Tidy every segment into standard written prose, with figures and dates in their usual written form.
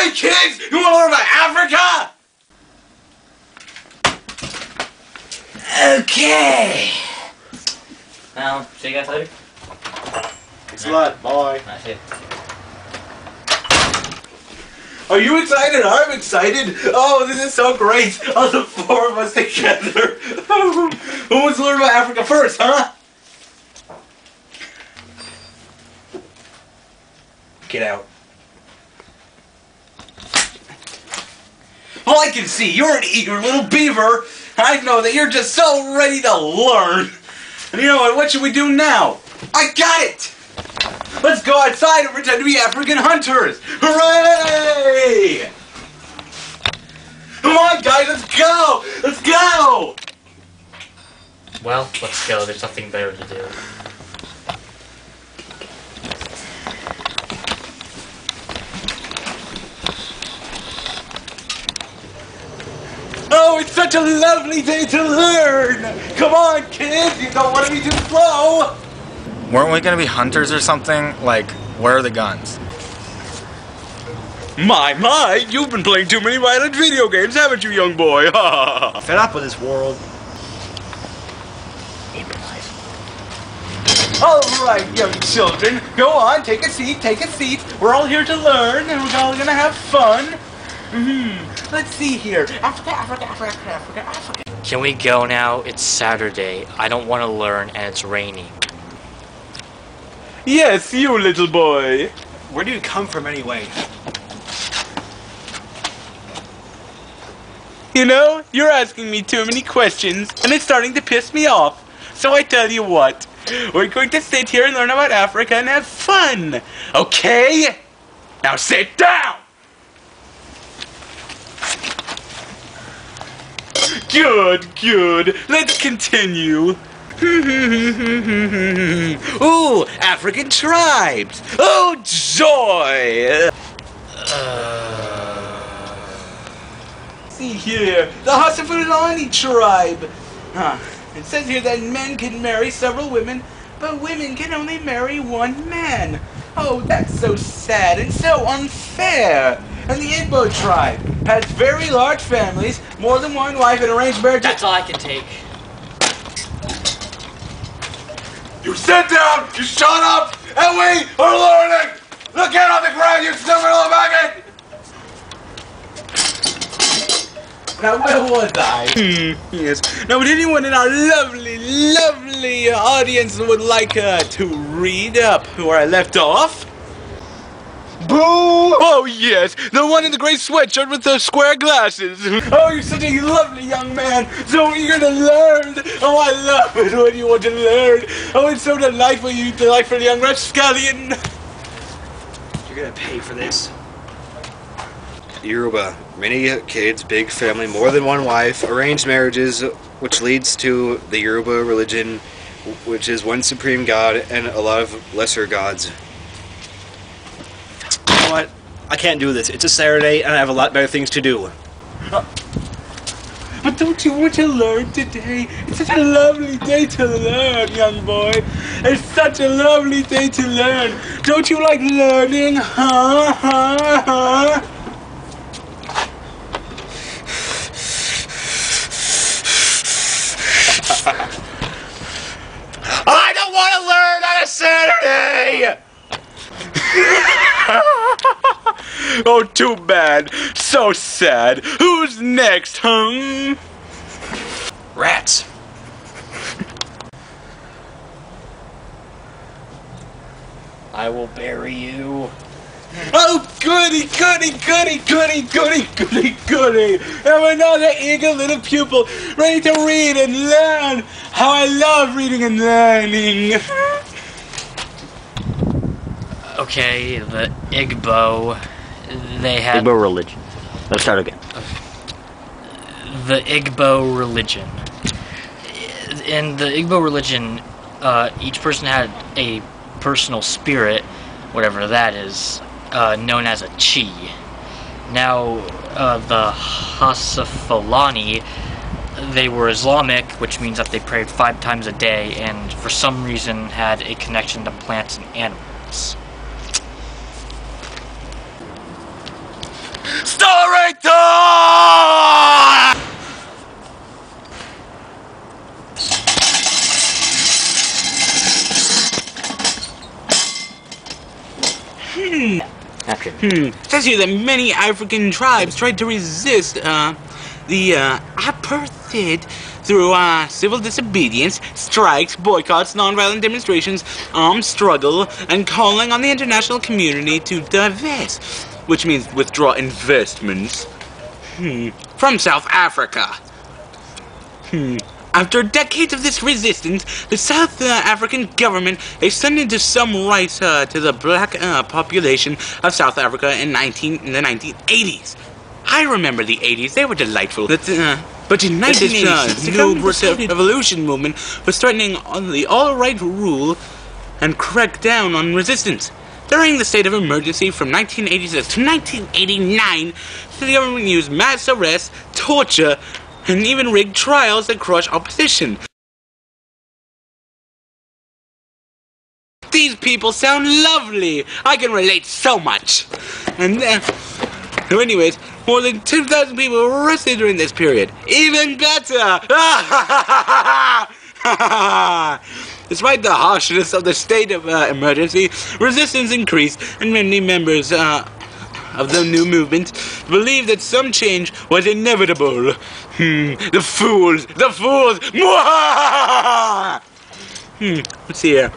Hey kids, you want to learn about Africa? Okay. Now, see you guys later. Thanks a lot. Bye. That's it. Are you excited? I'm excited. Oh, this is so great. All the four of us together. Who wants to learn about Africa first, huh? Get out. Well, I can see you're an eager little beaver. I know that you're just so ready to learn. And you know what? What should we do now? I got it! Let's go outside and pretend to be African hunters! Hooray! Come on, guys, let's go! Let's go! Well, let's go. There's nothing better to do. Oh, it's such a lovely day to learn! Come on, kids! You don't want to be too slow! Weren't we gonna be hunters or something? Like, where are the guns? My, you've been playing too many violent video games, haven't you, young boy? Fed up with this world. Alright, young children, go on, take a seat, take a seat. We're all here to learn, and we're all gonna have fun. Let's see here. Africa. Can we go now? It's Saturday. I don't want to learn, and it's raining. Yes, you little boy. Where do you come from anyway? You know, you're asking me too many questions, and it's starting to piss me off. So I tell you what, we're going to sit here and learn about Africa and have fun. Okay? Now sit down! Good. Let's continue. Ooh, African tribes. Oh, joy. See here, the Hasafulani tribe. It says here that men can marry several women, but women can only marry one man. Oh, that's so sad and so unfair. And the Igbo tribe has very large families, more than one wife, and arranged marriages. That's all I can take. You sit down, you shut up, and we are learning! Look out on the ground, you stupid little maggot! Now, where was I? Yes. Now, would anyone in our lovely audience would like to read up where I left off? Boo! Oh, yes, the one in the gray sweatshirt with the square glasses. Oh, you're such a lovely young man, so eager to learn. Oh, I love it when you want to learn. Oh, it's so delightful, you delightful young rapscallion. You're gonna pay for this. Yoruba. Many kids, big family, more than one wife, arranged marriages, which leads to the Yoruba religion, which is one supreme god and a lot of lesser gods. You know what? I can't do this. It's a Saturday and I have a lot better things to do. But don't you want to learn today? It's such a lovely day to learn, young boy. It's such a lovely day to learn. Don't you like learning, huh? I don't want to learn on a Saturday! Oh, too bad. So sad. Who's next, Rats. I will bury you. Oh, goody. I'm another eager little pupil, ready to read and learn. How I love reading and learning. Okay, the Igbo, they had... Igbo religion. Let's start again. The Igbo religion. In the Igbo religion, each person had a personal spirit, whatever that is, known as a chi. Now, the Hasafulani, they were Islamic, which means that they prayed 5 times a day, and for some reason had a connection to plants and animals. It says here that many African tribes tried to resist the apartheid through civil disobedience, strikes, boycotts, nonviolent demonstrations, armed struggle, and calling on the international community to divest, which means withdraw investments from South Africa. After decades of this resistance, the South African government extended some rights to the black population of South Africa in the 1980s. I remember the 80s; they were delightful. But in 1986, the new revolution movement was threatening on the all-right rule and crack down on resistance. During the state of emergency from 1986 to 1989, the government used mass arrests, torture, and even rigged trials that crush opposition. These people sound lovely! I can relate so much! And so anyways, more than 2,000 people were arrested during this period. Even better! Despite the harshness of the state of emergency, resistance increased, and many members of the new movement believed that some change was inevitable. The fools! The fools! Let's see here.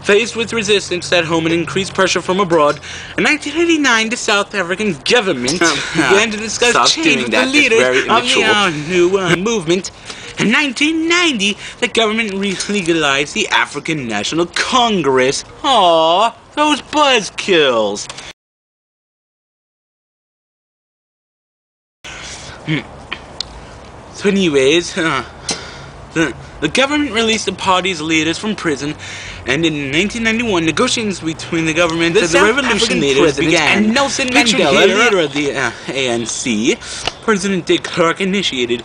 Faced with resistance at home and increased pressure from abroad, in 1989 the South African government began to discuss change with the leaders of the new movement. In 1990, the government legalized the African National Congress. Aww, those buzzkills. So anyways, the government released the party's leaders from prison, and in 1991, negotiations between the government and the revolution leaders began. And Nelson Mandela, leader of the ANC, President de Klerk initiated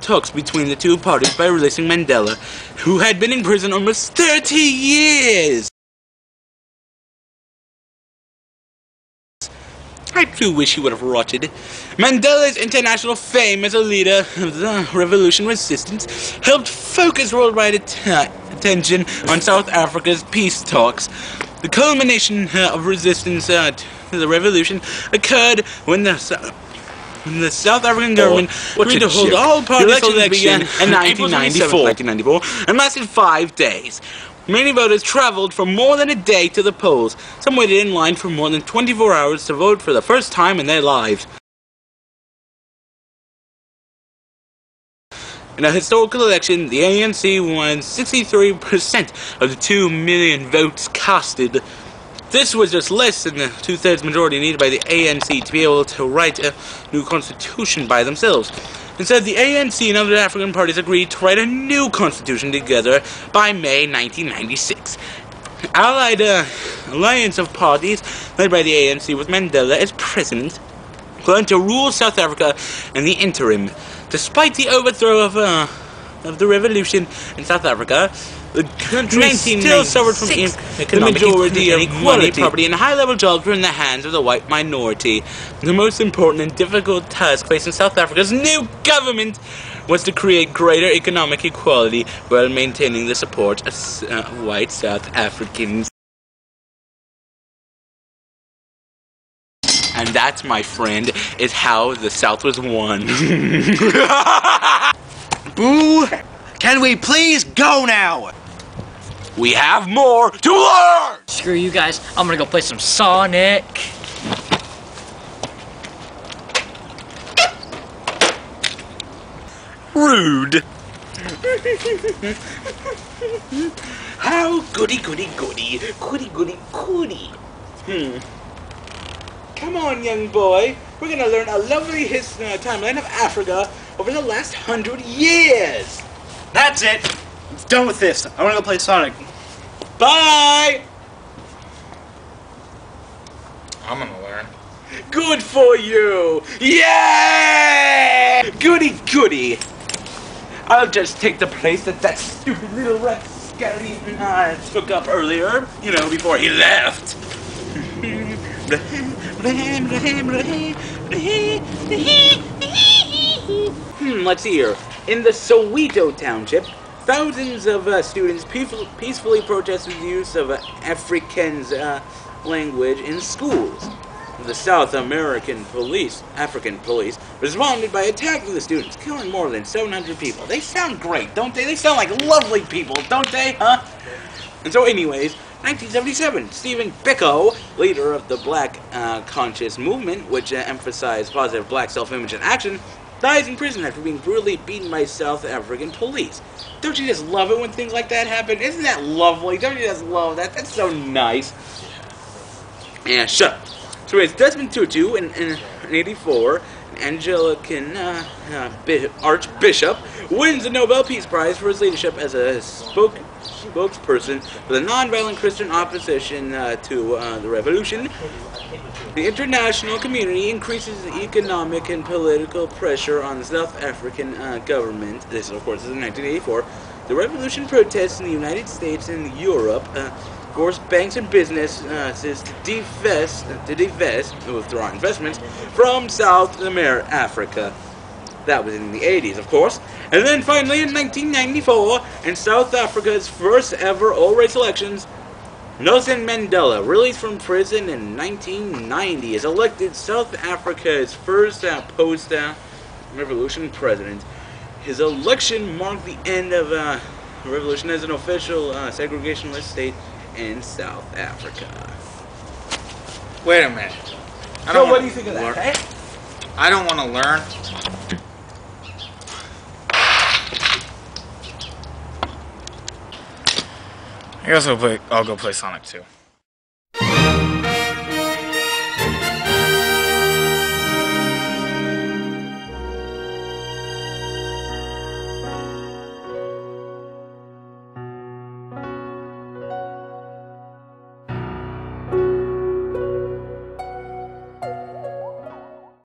talks between the two parties by releasing Mandela, who had been in prison almost 30 years. I do wish he would have rotted. Mandela's international fame as a leader of the revolution resistance helped focus worldwide attention on South Africa's peace talks. The culmination of resistance to the revolution occurred when the South African government agreed to hold all party elections in 1994 and lasted 5 days. Many voters traveled for more than a day to the polls. Some waited in line for more than 24 hours to vote for the first time in their lives. In a historical election, the ANC won 63% of the 2 million votes casted. This was just less than the two-thirds majority needed by the ANC to be able to write a new constitution by themselves. Instead, the ANC and other African parties agreed to write a new constitution together by May 1996. Allied alliance of parties, led by the ANC with Mandela as president, planned to rule South Africa in the interim. Despite the overthrow of the revolution in South Africa, the country still suffered from the majority of money, property, and high-level jobs were in the hands of the white minority. The most important and difficult task facing South Africa's new government was to create greater economic equality while maintaining the support of white South Africans. And that, my friend, is how the South was won. Boo! Can we please go now? We have more to learn! Screw you guys, I'm gonna go play some Sonic. Rude. How goody goody goody, goody goody goody. Come on, young boy. We're gonna learn a lovely timeline of Africa over the last 100 years. That's it. It's done with this. I want to go play Sonic. Bye. I'm gonna learn. Good for you. Yeah. Goody goody. I'll just take the place that stupid little rascality took up earlier. You know, before he left. Let's see here. In the Soweto Township, thousands of students peacefully protested the use of Afrikaans language in schools. The South African police responded by attacking the students, killing more than 700 people. They sound great, don't they? They sound like lovely people, don't they, huh? And so anyways, 1977, Stephen Biko, leader of the Black Conscious Movement, which emphasized positive black self-image and action, dies in prison after being brutally beaten by South African police. Don't you just love it when things like that happen? Isn't that lovely? Don't you just love that? That's so nice. Yeah, shut up. So it's Desmond Tutu in 84, an Anglican archbishop, wins the Nobel Peace Prize for his leadership as a spokesperson for the nonviolent Christian opposition to the revolution. The international community increases the economic and political pressure on the South African government. This, of course, is in 1984. The revolution protests in the United States and Europe forced banks and businesses to divest, withdraw investments from South Africa. That was in the 80s, of course. And then finally, in 1994, in South Africa's first ever all-race elections, Nelson Mandela, released from prison in 1990, is elected South Africa's first post-revolution president. His election marked the end of the revolution as an official segregationist state in South Africa. Wait a minute. So what do you think of that, eh? I don't want to learn. I guess I'll go play Sonic 2.